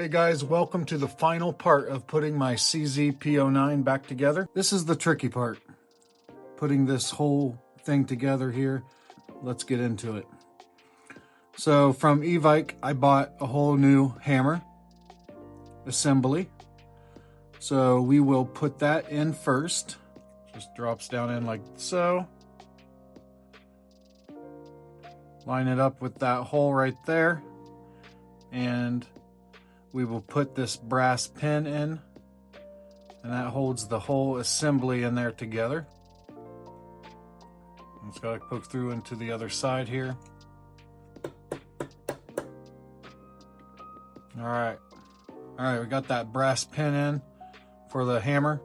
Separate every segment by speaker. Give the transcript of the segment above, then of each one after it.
Speaker 1: Hey guys, welcome to the final part of putting my CZ P-09 back together. This is the tricky part, putting this whole thing together here. Let's get into it. So from Evike, I bought a whole new hammer assembly. So we will put that in first. Just drops down in like so. Line it up with that hole right there. And we will put this brass pin in, and that holds the whole assembly in there together. It's got to poke through into the other side here. All right, we got that brass pin in for the hammer.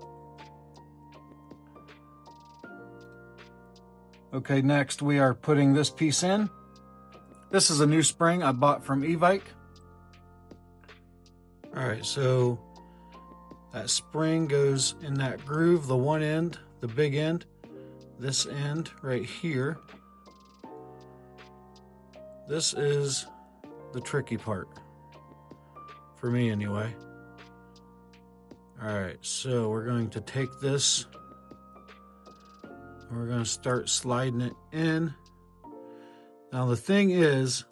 Speaker 1: Okay, next we are putting this piece in. This is a new spring I bought from Evike. All right, so that spring goes in that groove, the one end, the big end, this end right here. This is the tricky part, for me anyway. All right, so we're going to take this, and we're going to start sliding it in. Now the thing is,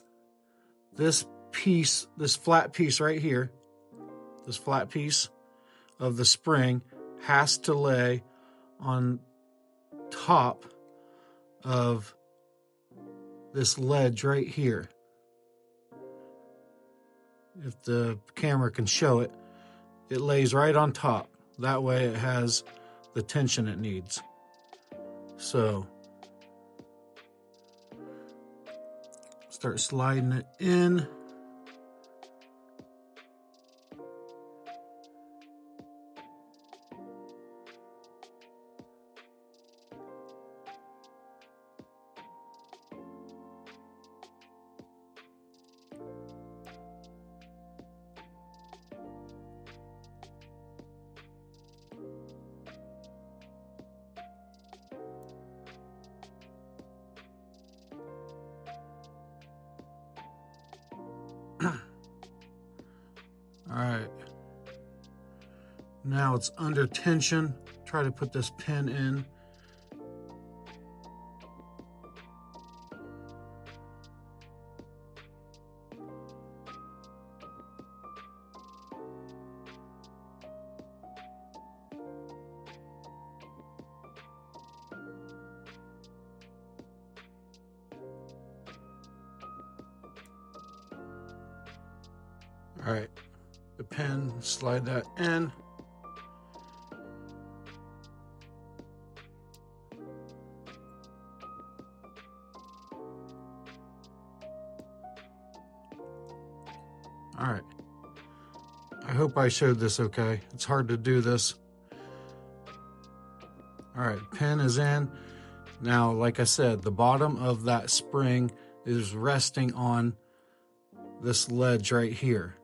Speaker 1: this piece, this flat piece right here, this flat piece of the spring has to lay on top of this ledge right here. If the camera can show it, it lays right on top. That way it has the tension it needs. So start sliding it in. All right, now it's under tension. Try to put this pin in. All right, the pin, slide that in. All right, I hope I showed this okay. It's hard to do this. All right, pin is in. Now, like I said, the bottom of that spring is resting on this ledge right here.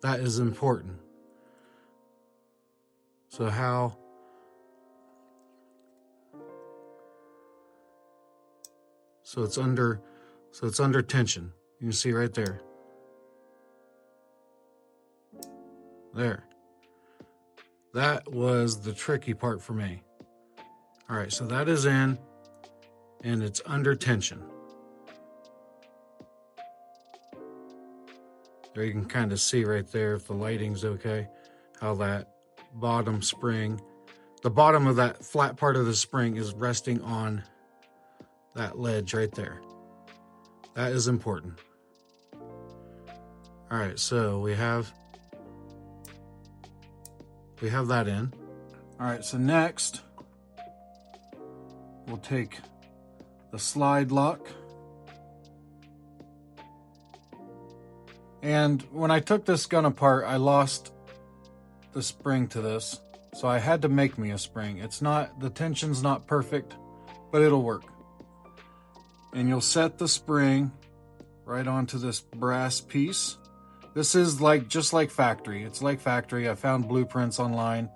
Speaker 1: That is important. So it's under tension. You can see right there. There. That was the tricky part for me. All right, so that is in, and it's under tension. There you can kind of see right there, if the lighting's okay, how that bottom spring, the bottom of that flat part of the spring is resting on that ledge right there. That is important. All right, so we have that in. All right, so next we'll take the slide lock. And when I took this gun apart, I lost the spring to this. So I had to make me a spring. It's not, the tension's not perfect, but it'll work. And you'll set the spring right onto this brass piece. This is just like factory. It's like factory. I found blueprints online.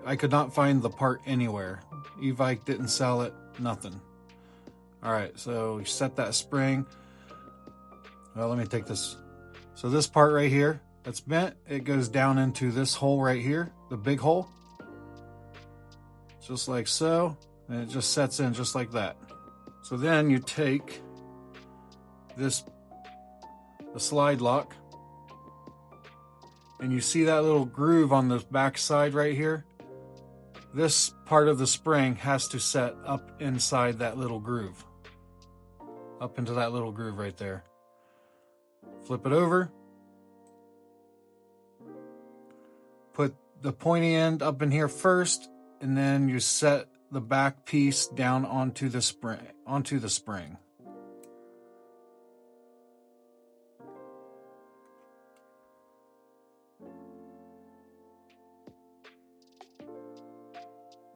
Speaker 1: I could not find the part anywhere. Evike didn't sell it, nothing. All right, so we set that spring. Well, let me take this. So this part right here, that's bent, it goes down into this hole right here, the big hole. Just like so, and it just sets in just like that. So then you take the slide lock, and you see that little groove on the back side right here? This part of the spring has to set up inside that little groove. Up into that little groove right there. Flip it over. Put the pointy end up in here first, and then you set the back piece down onto the spring.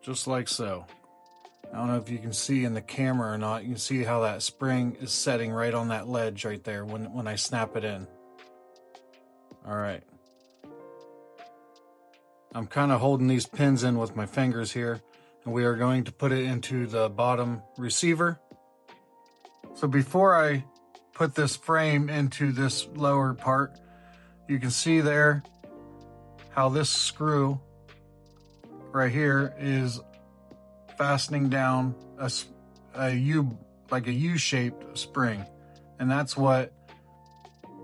Speaker 1: Just like so. I don't know if you can see in the camera or not. You can see how that spring is setting right on that ledge right there when I snap it in. All right. I'm kind of holding these pins in with my fingers here, and we are going to put it into the bottom receiver. So before I put this frame into this lower part, you can see there how this screw right here is fastening down a U-shaped spring, and that's what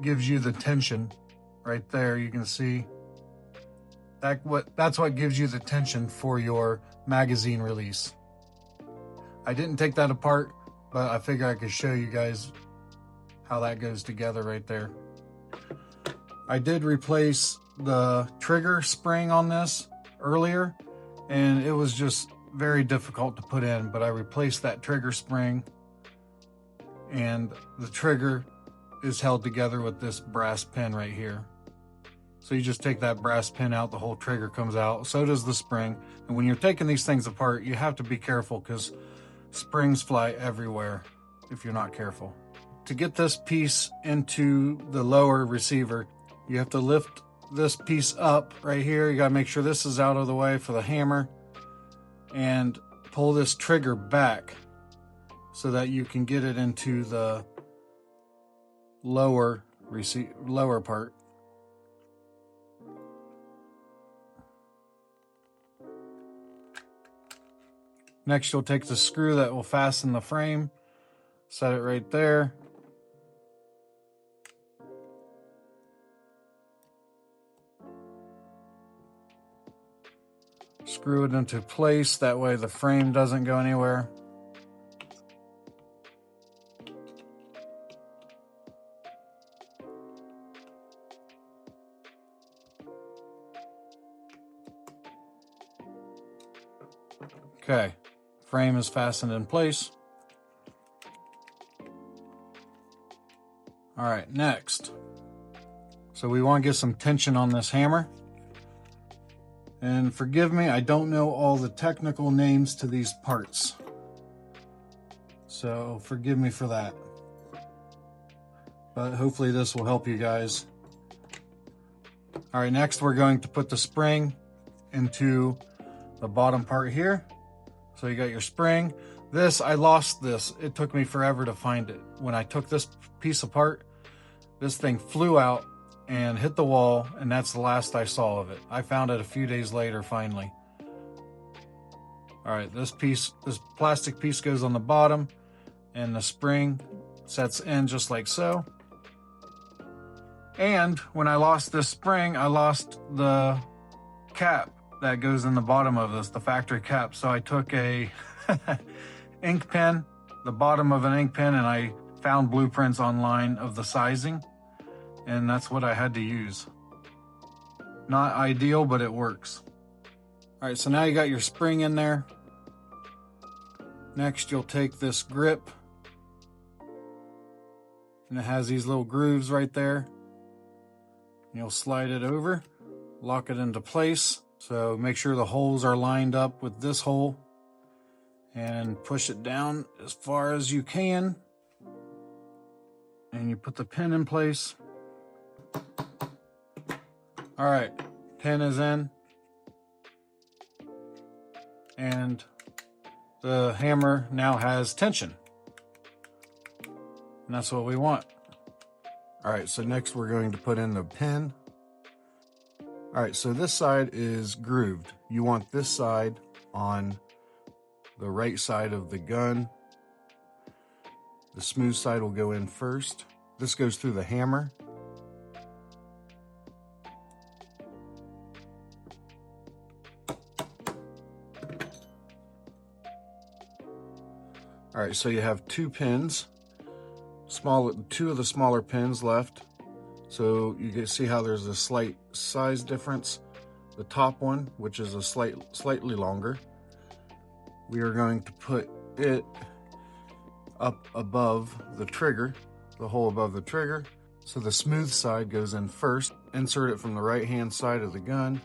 Speaker 1: gives you the tension right there. You can see that's what gives you the tension for your magazine release. I didn't take that apart, but I figured I could show you guys how that goes together right there. I did replace the trigger spring on this earlier, and it was just very difficult to put in, but I replaced that trigger spring, and the trigger is held together with this brass pin right here. So you just take that brass pin out, the whole trigger comes out, so does the spring. And when you're taking these things apart, you have to be careful because springs fly everywhere if you're not careful. To get this piece into the lower receiver, you have to lift this piece up right here. You gotta make sure this is out of the way for the hammer, and pull this trigger back so that you can get it into the lower part. Next, you'll take the screw that will fasten the frame, set it right there. Screw it into place, that way the frame doesn't go anywhere. Okay, frame is fastened in place. All right, next. So we want to get some tension on this hammer. And forgive me, I don't know all the technical names to these parts, so forgive me for that. But hopefully this will help you guys. All right, next we're going to put the spring into the bottom part here. So you got your spring. I lost this. It took me forever to find it. When I took this piece apart, this thing flew out and hit the wall, and that's the last I saw of it. I found it a few days later, finally. All right, this plastic piece goes on the bottom, and the spring sets in just like so. And when I lost this spring, I lost the cap that goes in the bottom of this, the factory cap. So I took a ink pen, the bottom of an ink pen, and I found blueprints online of the sizing, and that's what I had to use. Not ideal, but it works. All right, so now you got your spring in there. Next, you'll take this grip, and it has these little grooves right there. You'll slide it over, lock it into place. So make sure the holes are lined up with this hole, and push it down as far as you can. And you put the pin in place. All right, pin is in. And the hammer now has tension. And that's what we want. All right, so next we're going to put in the pin All right, so this side is grooved. You want this side on the right side of the gun. The smooth side will go in first. This goes through the hammer. All right, so you have two pins, two of the smaller pins left. So you can see how there's a slight size difference. The top one, which is a slightly longer, we are going to put it up above the trigger, the hole above the trigger. So the smooth side goes in first. Insert it from the right-hand side of the gun.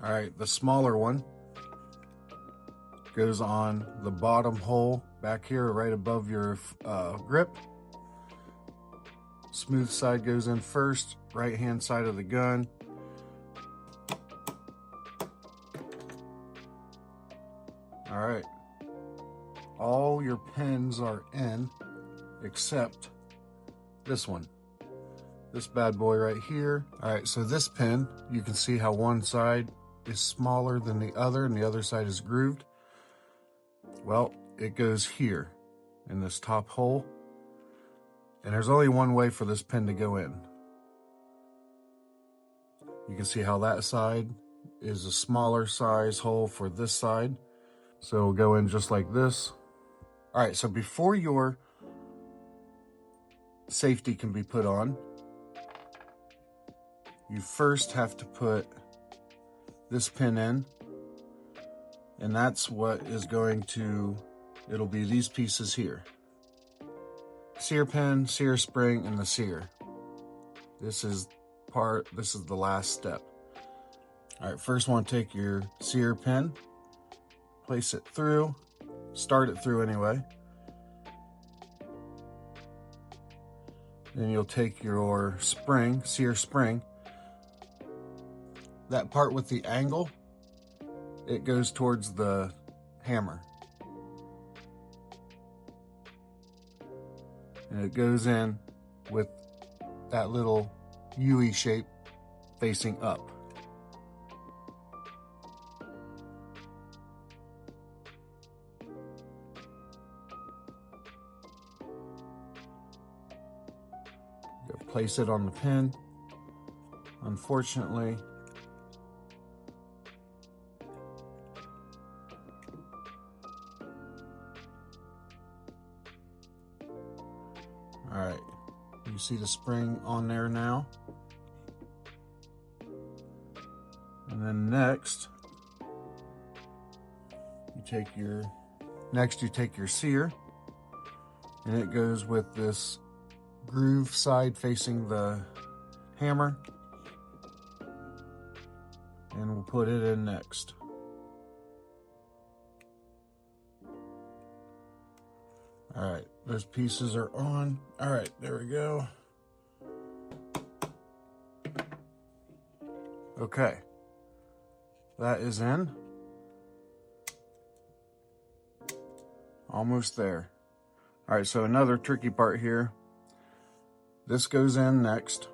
Speaker 1: All right, the smaller one goes on the bottom hole back here, right above your grip. Smooth side goes in first, right-hand side of the gun. All right, all your pins are in except this one. This bad boy right here. All right, so this pin, you can see how one side is smaller than the other and the other side is grooved. Well, it goes here in this top hole, and there's only one way for this pin to go in. You can see how that side is a smaller size hole for this side, so it'll go in just like this. All right, so before your safety can be put on, you first have to put this pin in, and that's what is going to, it'll be these pieces here. Sear pin, sear spring, and the sear. This is the last step. All right, first want to take your sear pin, place it through, start it through anyway. Then you'll take your spring, sear spring, that part with the angle, it goes towards the hammer. And it goes in with that little U shape facing up. You place it on the pin. Unfortunately, all right, you see the spring on there now. And then next, you take your sear, and it goes with this groove side facing the hammer, and we'll put it in next. All right, those pieces are on. All right, there we go. Okay, that is in. Almost there. All right, so another tricky part here. This goes in next.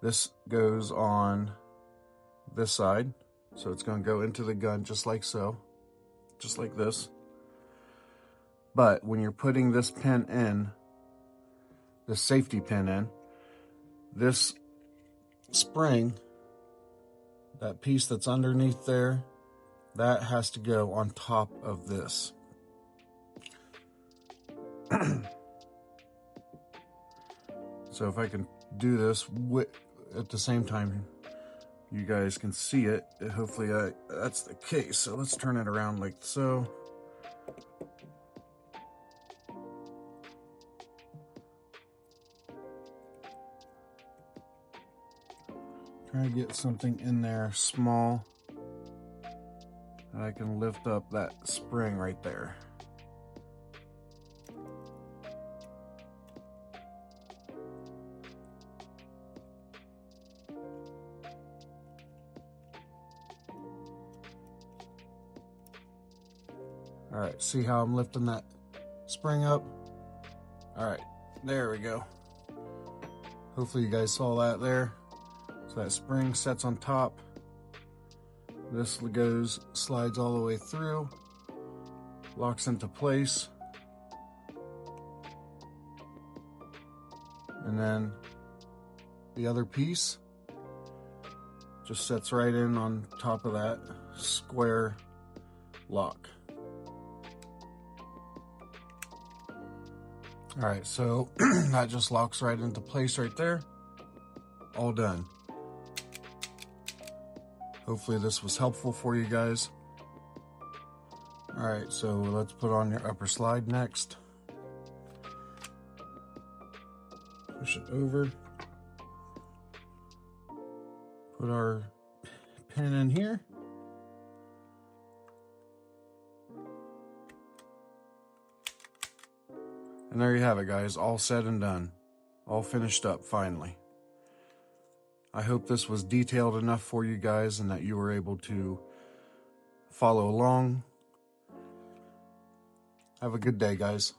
Speaker 1: This goes on this side. So it's going to go into the gun just like so, just like this. But when you're putting this pin in, the safety pin in, this spring, that piece that's underneath there, that has to go on top of this. So if I can do this at the same time, you guys can see it. Hopefully that's the case. So let's turn it around like so. Try to get something in there small that I can lift up that spring right there. All right, see how I'm lifting that spring up? All right, there we go. Hopefully you guys saw that there. So that spring sets on top. This slides all the way through, locks into place. And then the other piece just sets right in on top of that square lock. All right, so that just locks right into place right there. All done. Hopefully this was helpful for you guys. All right, so let's put on your upper slide next. Push it over. Put our pin in here. And there you have it, guys, all said and done. All finished up finally. I hope this was detailed enough for you guys and that you were able to follow along. Have a good day, guys.